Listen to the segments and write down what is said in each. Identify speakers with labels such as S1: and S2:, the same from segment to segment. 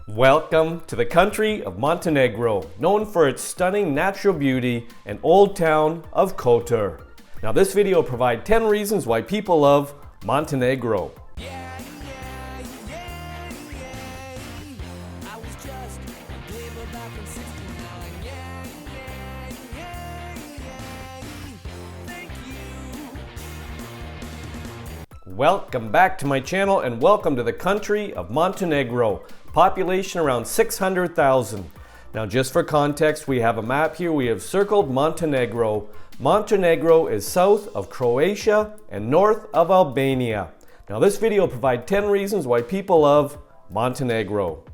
S1: Welcome to the country of Montenegro, known for its stunning natural beauty and old town of Kotor. Now this video will provide 10 reasons why people love Montenegro. Welcome back to my channel and welcome to the country of Montenegro. Population around 600,000. Now just for context, we have a map here. We have circled Montenegro. Montenegro is south of Croatia and north of Albania. Now this video will provide 10 reasons why people love Montenegro.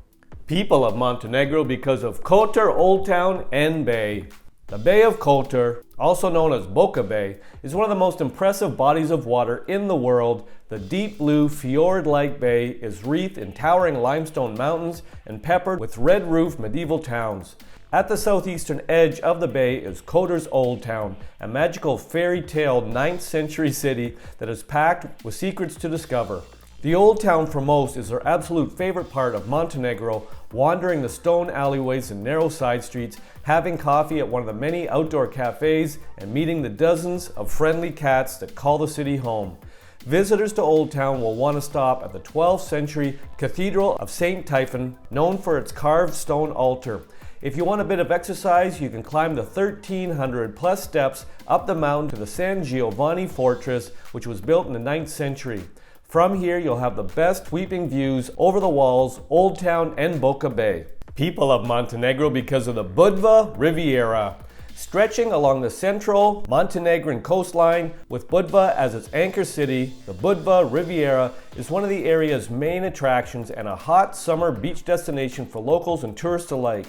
S1: People love Montenegro because of Kotor, Oldtown and Bay. The Bay of Kotor, also known as Boka Bay, is one of the most impressive bodies of water in the world. The deep blue fjord-like bay is wreathed in towering limestone mountains and peppered with red-roofed medieval towns. At the southeastern edge of the bay is Kotor's Old Town, a magical fairy tale 9th century city that is packed with secrets to discover. The Old Town for most is their absolute favorite part of Montenegro, wandering the stone alleyways and narrow side streets, having coffee at one of the many outdoor cafes, and meeting the dozens of friendly cats that call the city home. Visitors to Old Town will want to stop at the 12th century Cathedral of St. Stefan, known for its carved stone altar. If you want a bit of exercise, you can climb the 1,300 plus steps up the mountain to the San Giovanni Fortress, which was built in the 9th century. From here, you'll have the best sweeping views over the walls, Old Town and Boka Bay. People love Montenegro because of the Budva Riviera. Stretching along the central Montenegrin coastline with Budva as its anchor city, the Budva Riviera is one of the area's main attractions and a hot summer beach destination for locals and tourists alike.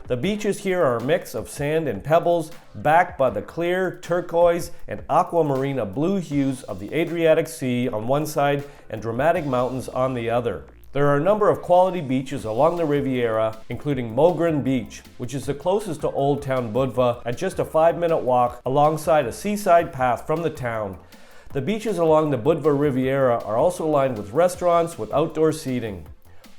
S1: The beaches here are a mix of sand and pebbles, backed by the clear turquoise and aquamarina blue hues of the Adriatic Sea on one side and dramatic mountains on the other. There are a number of quality beaches along the Riviera, including Mogren Beach, which is the closest to Old Town Budva at just a 5-minute walk alongside a seaside path from the town. The beaches along the Budva Riviera are also lined with restaurants with outdoor seating.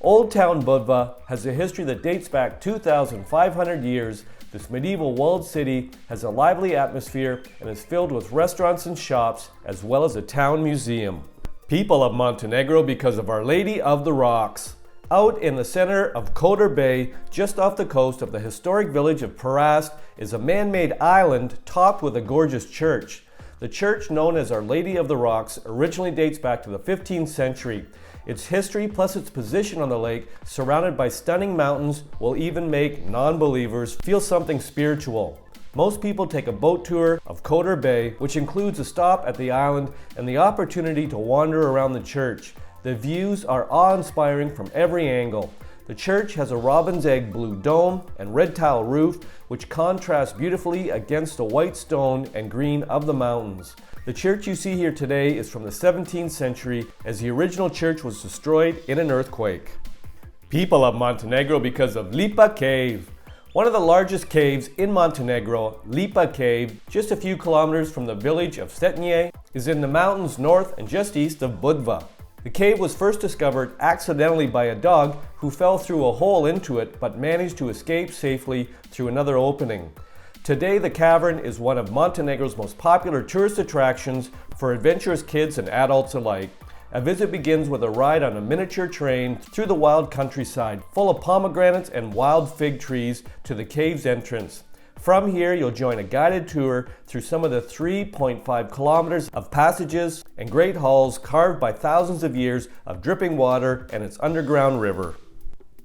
S1: Old Town Budva has a history that dates back 2,500 years. This medieval walled city has a lively atmosphere and is filled with restaurants and shops, as well as a town museum. People of Montenegro because of Our Lady of the Rocks. Out in the center of Kotor Bay, just off the coast of the historic village of Perast, is a man-made island topped with a gorgeous church. The church, known as Our Lady of the Rocks, originally dates back to the 15th century. Its history plus its position on the lake, surrounded by stunning mountains, will even make non-believers feel something spiritual. Most people take a boat tour of Kotor Bay, which includes a stop at the island and the opportunity to wander around the church. The views are awe-inspiring from every angle. The church has a robin's egg blue dome and red tile roof, which contrasts beautifully against the white stone and green of the mountains. The church you see here today is from the 17th century, as the original church was destroyed in an earthquake. People of Montenegro because of Lipa Cave. One of the largest caves in Montenegro, Lipa Cave, just a few kilometers from the village of Cetinje, is in the mountains north and just east of Budva. The cave was first discovered accidentally by a dog who fell through a hole into it but managed to escape safely through another opening. Today, the cavern is one of Montenegro's most popular tourist attractions for adventurous kids and adults alike. A visit begins with a ride on a miniature train through the wild countryside, full of pomegranates and wild fig trees, to the cave's entrance. From here, you'll join a guided tour through some of the 3.5 kilometers of passages and great halls carved by thousands of years of dripping water and its underground river.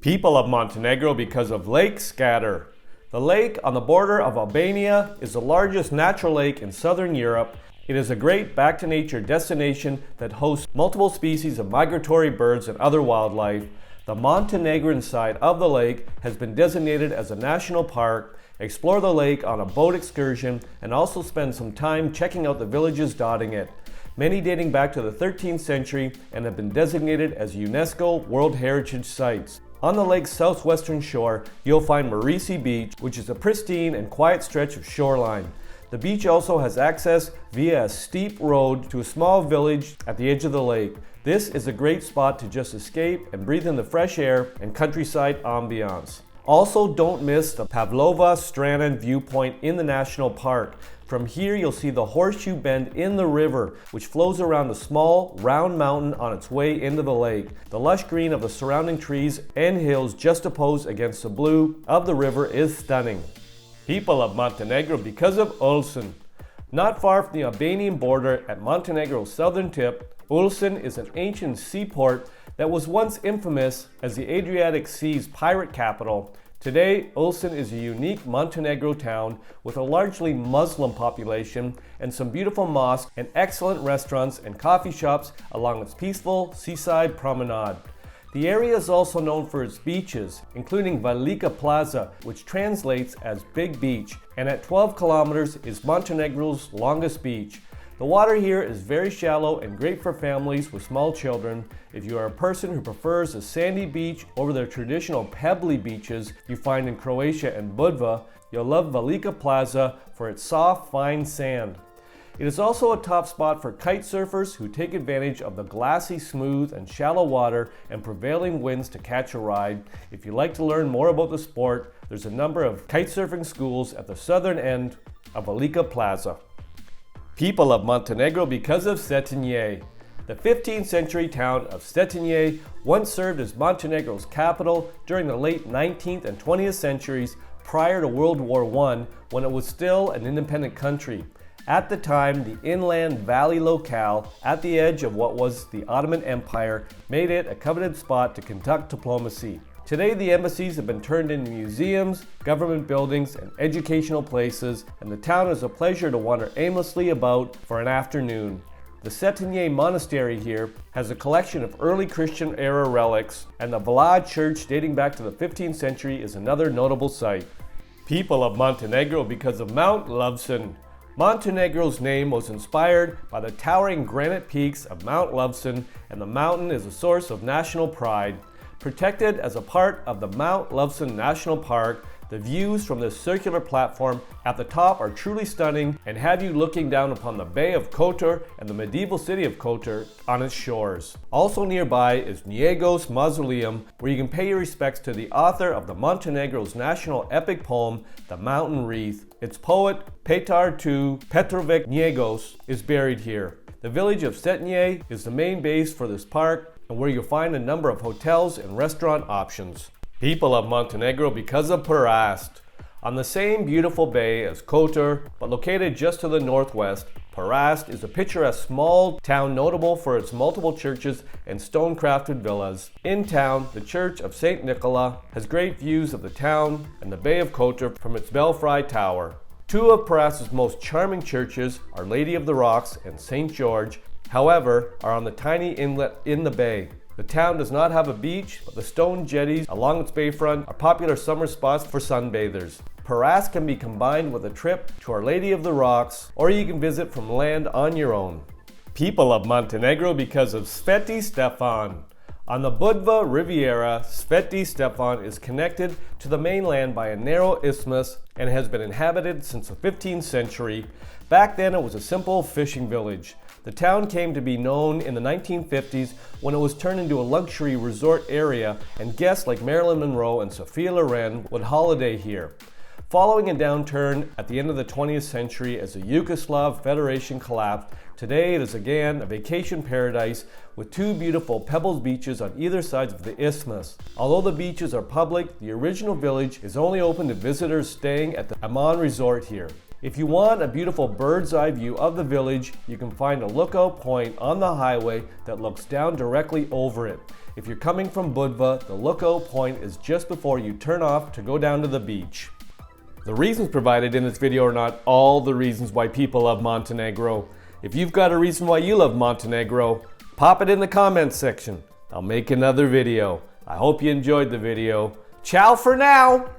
S1: People of Montenegro because of Lake Scadar. The lake on the border of Albania is the largest natural lake in southern Europe. It is a great back-to-nature destination that hosts multiple species of migratory birds and other wildlife. The Montenegrin side of the lake has been designated as a national park. Explore the lake on a boat excursion and also spend some time checking out the villages dotting it, many dating back to the 13th century and have been designated as UNESCO World Heritage Sites. On the lake's southwestern shore, you'll find Marisi Beach, which is a pristine and quiet stretch of shoreline. The beach also has access via a steep road to a small village at the edge of the lake. This is a great spot to just escape and breathe in the fresh air and countryside ambiance. Also, don't miss the Pavlova Strana viewpoint in the national park. From here, you'll see the horseshoe bend in the river, which flows around a small, round mountain on its way into the lake. The lush green of the surrounding trees and hills juxtaposed against the blue of the river is stunning. People of Montenegro because of Ulcinj. Not far from the Albanian border at Montenegro's southern tip, Ulcinj is an ancient seaport that was once infamous as the Adriatic Sea's pirate capital. Today, Ulcinj is a unique Montenegro town with a largely Muslim population and some beautiful mosques and excellent restaurants and coffee shops along its peaceful seaside promenade. The area is also known for its beaches, including Velika Plaza, which translates as Big Beach, and at 12 kilometers is Montenegro's longest beach. The water here is very shallow and great for families with small children. If you are a person who prefers a sandy beach over the traditional pebbly beaches you find in Croatia and Budva, you'll love Velika Plaza for its soft, fine sand. It is also a top spot for kite surfers who take advantage of the glassy, smooth, and shallow water and prevailing winds to catch a ride. If you'd like to learn more about the sport, there's a number of kite surfing schools at the southern end of Velika Plaza. People of Montenegro because of Cetinje. The 15th century town of Cetinje once served as Montenegro's capital during the late 19th and 20th centuries prior to World War I, when it was still an independent country. At the time, the inland valley locale at the edge of what was the Ottoman Empire made it a coveted spot to conduct diplomacy. Today, the embassies have been turned into museums, government buildings, and educational places, and the town is a pleasure to wander aimlessly about for an afternoon. The Cetinje Monastery here has a collection of early Christian era relics, and the Vlad Church dating back to the 15th century is another notable site. People of Montenegro because of Mount Lovcen. Montenegro's name was inspired by the towering granite peaks of Mount Lovcen, and the mountain is a source of national pride. Protected as a part of the Mount Lovcen National Park, the views from this circular platform at the top are truly stunning and have you looking down upon the Bay of Kotor and the medieval city of Kotor on its shores. Also nearby is Njegoš's Mausoleum, where you can pay your respects to the author of the Montenegro's national epic poem, The Mountain Wreath. Its poet, Petar II Petrović Njegoš, is buried here. The village of Cetinje is the main base for this park, and where you'll find a number of hotels and restaurant options. People of Montenegro because of Perast. On the same beautiful bay as Kotor, but located just to the northwest, Perast is a picturesque small town notable for its multiple churches and stone-crafted villas. In town, the Church of St. Nicola has great views of the town and the Bay of Kotor from its belfry tower. Two of Perast's most charming churches, Our Lady of the Rocks and St. George, however, are on the tiny inlet in the bay. The town does not have a beach, but the stone jetties along its bayfront are popular summer spots for sunbathers. Perast can be combined with a trip to Our Lady of the Rocks, or you can visit from land on your own. People of Montenegro because of Sveti Stefan. On the Budva Riviera, Sveti Stefan is connected to the mainland by a narrow isthmus and has been inhabited since the 15th century. Back then it was a simple fishing village. The town came to be known in the 1950s when it was turned into a luxury resort area, and guests like Marilyn Monroe and Sophia Loren would holiday here. Following a downturn at the end of the 20th century as the Yugoslav Federation collapsed, today it is again a vacation paradise with two beautiful pebbled beaches on either side of the isthmus. Although the beaches are public, the original village is only open to visitors staying at the Amman Resort here. If you want a beautiful bird's eye view of the village, you can find a lookout point on the highway that looks down directly over it. If you're coming from Budva, the lookout point is just before you turn off to go down to the beach. The reasons provided in this video are not all the reasons why people love Montenegro. If you've got a reason why you love Montenegro, pop it in the comments section. I'll make another video. I hope you enjoyed the video. Ciao for now!